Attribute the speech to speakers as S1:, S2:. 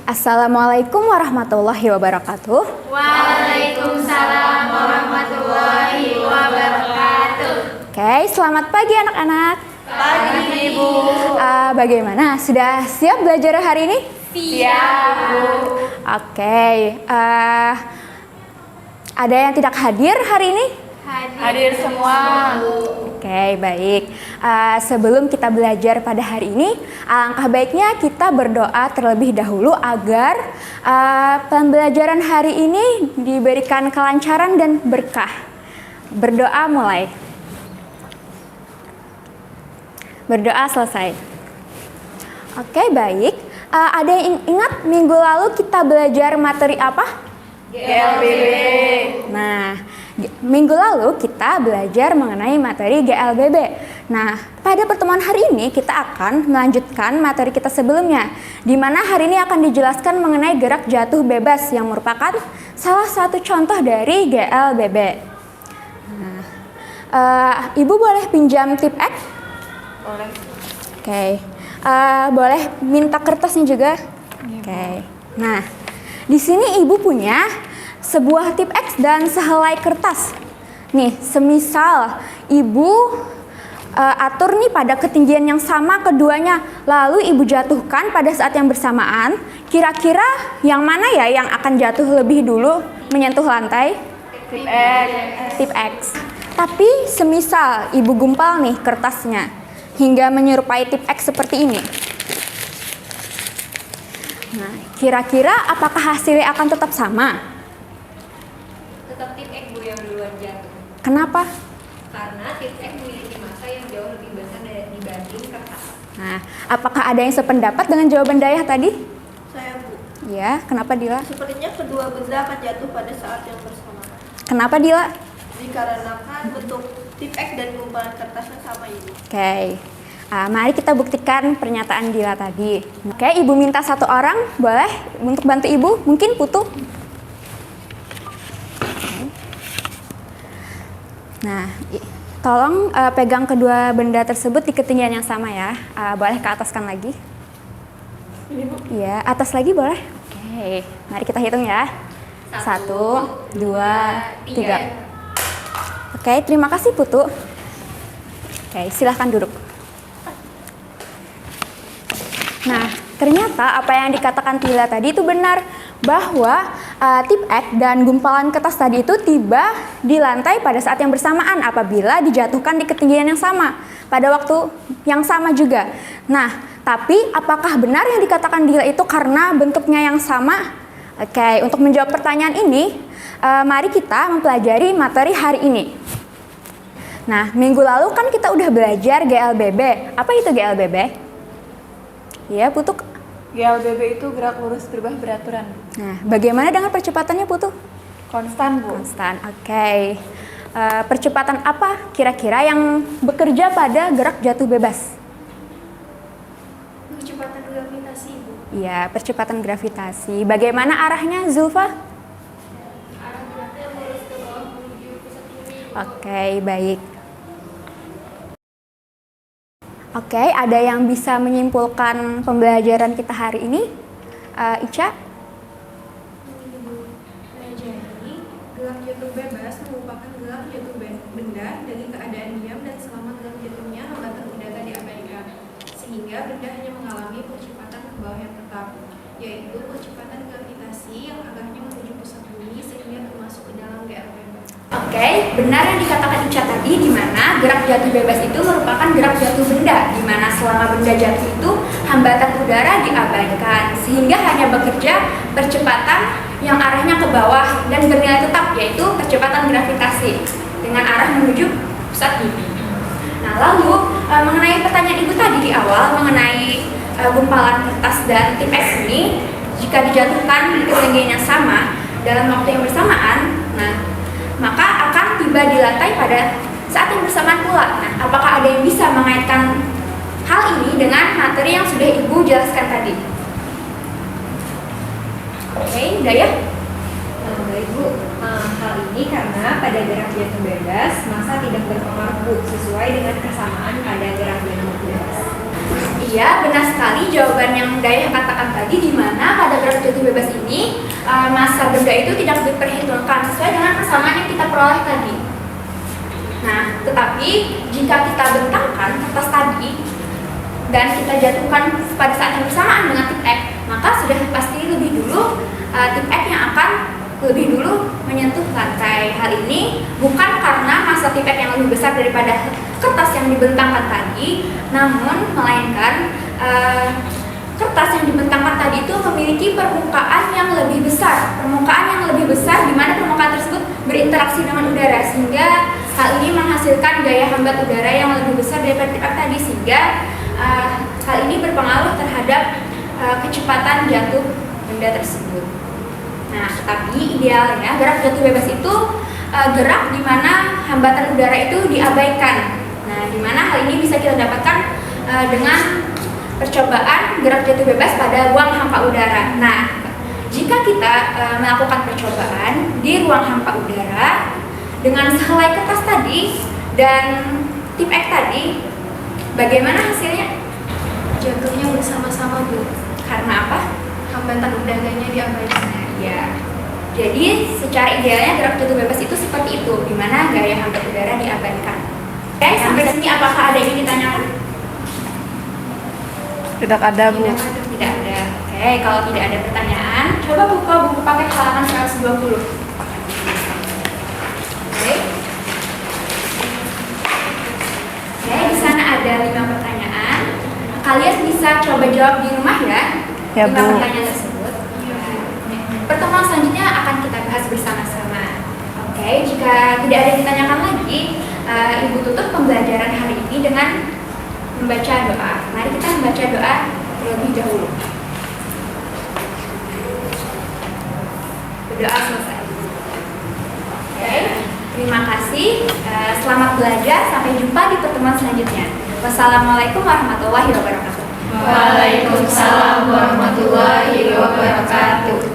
S1: Assalamualaikum warahmatullahi wabarakatuh.
S2: Waalaikumsalam warahmatullahi wabarakatuh.
S1: Oke, selamat pagi anak-anak.
S2: Pagi Ibu.
S1: Bagaimana? Sudah siap belajar hari ini?
S2: Siap Bu.
S1: Oke, ada yang tidak hadir hari ini?
S2: Hadir semua.
S1: Oke, baik. Sebelum kita belajar pada hari ini, alangkah baiknya kita berdoa terlebih dahulu agar pembelajaran hari ini diberikan kelancaran dan berkah. Berdoa mulai. Berdoa selesai. Oke, baik. Ada yang ingat minggu lalu kita belajar materi apa?
S2: GLBB.
S1: Nah, minggu lalu kita belajar mengenai materi GLBB. Nah, pada pertemuan hari ini kita akan melanjutkan materi kita sebelumnya, di mana hari ini akan dijelaskan mengenai gerak jatuh bebas yang merupakan salah satu contoh dari GLBB. Nah, Ibu boleh pinjam tip X?
S2: Boleh.
S1: Oke. Boleh minta kertasnya juga? Oke. Nah, di sini Ibu punya sebuah tip X dan sehelai kertas. Nih, semisal Ibu atur nih pada ketinggian yang sama keduanya, lalu Ibu jatuhkan pada saat yang bersamaan, kira-kira yang mana ya yang akan jatuh lebih dulu menyentuh lantai?
S2: Tip X.
S1: Tip X. Tapi semisal Ibu gumpal nih kertasnya hingga menyerupai tip X seperti ini. Nah, kira-kira apakah hasilnya akan tetap sama?
S3: Tetap tip X Bu yang duluan jatuh.
S1: Kenapa?
S3: Karena tip X memiliki massa yang jauh lebih besar dibanding kertas.
S1: Nah, apakah ada yang sependapat dengan jawaban Dayah tadi?
S4: Saya Bu.
S1: Ya, kenapa Dila?
S4: Sepertinya kedua benda akan jatuh pada saat yang bersamaan.
S1: Kenapa Dila?
S4: Dikarenakan bentuk tip X dan gumpalan kertasnya sama Ibu.
S1: Oke. Mari kita buktikan pernyataan Dila tadi. Oke, Ibu minta satu orang, boleh untuk bantu Ibu? Mungkin Putu. Nah, tolong pegang kedua benda tersebut di ketinggian yang sama ya. Boleh ke ataskan lagi. Iya, atas lagi boleh. Oke, mari kita hitung ya. 1, 2, 3. Oke, terima kasih Putu. Oke, silahkan duduk. Nah, ternyata apa yang dikatakan Tila tadi itu benar, bahwa tip X dan gumpalan kertas tadi itu tiba di lantai pada saat yang bersamaan apabila dijatuhkan di ketinggian yang sama pada waktu yang sama juga. Nah, tapi apakah benar yang dikatakan Dila itu karena bentuknya yang sama? Oke, untuk menjawab pertanyaan ini, mari kita mempelajari materi hari ini. Nah, minggu lalu kan kita udah belajar GLBB. Apa itu GLBB? Ya, Putu.
S2: GLBB itu gerak lurus berubah beraturan.
S1: Nah, bagaimana dengan percepatannya, Putu?
S2: Konstan Bu.
S1: Konstan, oke. Percepatan apa kira-kira yang bekerja pada gerak jatuh bebas?
S3: Percepatan gravitasi Bu.
S1: Iya, percepatan gravitasi. Bagaimana arahnya, Zulfa?
S3: Arah geraknya lurus ke bawah menuju pusat bumi.
S1: Oke, baik. Oke, ada yang bisa menyimpulkan pembelajaran kita hari ini? Ica?
S5: Jadi, gerak jatuh bebas merupakan gerak jatuh benda dari keadaan diam dan selama gerak jatuhnya hambatan udara diabaikan, sehingga benda hanya mengalami percepatan ke bawah yang tetap, yaitu percepatan gravitasi yang arahnya menuju pusat bumi sehingga termasuk ke dalam GLBB.
S1: Oke, benar yang dikatakan Ica tadi, di mana gerak jatuh bebas itu merupakan gerak jatuh benda, di mana selama benda jatuh itu hambatan udara diabaikan, sehingga hanya bekerja percepatan yang arahnya ke bawah dan bernilai tetap, yaitu percepatan gravitasi dengan arah menuju pusat bumi. Nah, lalu mengenai pertanyaan Ibu tadi di awal mengenai gumpalan kertas dan tip X ini, jika dijatuhkan di ketinggian yang sama dalam waktu yang bersamaan, maka akan tiba di lantai pada saat yang bersamaan pula. Nah, apakah ada yang bisa mengaitkan hal ini dengan materi yang sudah Ibu jelaskan tadi? Oke, Dayah?
S3: Baik Bu, hal ini karena pada gerak jatuh bebas massa tidak berpengaruh Bu, sesuai dengan kesamaan pada gerak jatuh bebas.
S1: Iya, benar sekali jawaban yang Dayah katakan tadi, di mana pada gerak gerak jatuh bebas ini massa benda itu tidak diperhitungkan sesuai dengan persamaan yang kita peroleh tadi. Nah, tetapi jika kita bentangkan kertas tadi dan kita jatuhkan pada saat yang bersamaan dengan tip X, maka sudah pasti lebih dulu tip X yang akan lebih dulu menyentuh lantai. Hal ini bukan karena massa tip X yang lebih besar daripada kertas yang dibentangkan tadi, namun melainkan kertas yang dibentangkan tadi itu memiliki permukaan yang lebih besar. Permukaan yang lebih besar di mana permukaan tersebut berinteraksi dengan udara, sehingga hal ini menghasilkan gaya hambat udara yang lebih besar daripada tip X tadi, sehingga hal ini berpengaruh terhadap kecepatan jatuh benda tersebut. Nah, tetapi idealnya gerak jatuh bebas itu gerak di mana hambatan udara itu diabaikan. Nah, di mana hal ini bisa kita dapatkan dengan percobaan gerak jatuh bebas pada ruang hampa udara. Nah, jika kita melakukan percobaan di ruang hampa udara dengan sehelai kertas tadi dan tip X tadi, bagaimana hasilnya?
S5: Jatuhnya bersama-sama, Bu.
S1: Karena apa?
S5: Hambatan udaranya diabaikan.
S1: Nah, ya. Jadi secara idealnya gerak jatuh bebas itu seperti itu, di mana gaya hambat udara diabaikan. Oke, sampai sini apakah ada yang ditanyakan?
S2: Tidak ada, Bu.
S1: Tidak ada. Oke, kalau tidak ada pertanyaan, coba buka buku paket halaman 120. Oke. Oke, di sana ada 5 pertanyaan. Kalian bisa coba jawab di rumah ya.
S2: Ya,
S1: 5
S2: Bu.
S1: pertanyaan tersebut. Pertemuan selanjutnya akan kita bahas bersama-sama. Oke, jika tidak ada yang ditanyakan lagi, Ibu tutup pembelajaran hari ini dengan membaca doa. Mari kita membaca doa terlebih dahulu. Berdoa selesai. Oke, terima kasih. Selamat belajar. Sampai jumpa di pertemuan selanjutnya. Wassalamualaikum warahmatullahi wabarakatuh.
S4: Waalaikumsalam warahmatullahi wabarakatuh.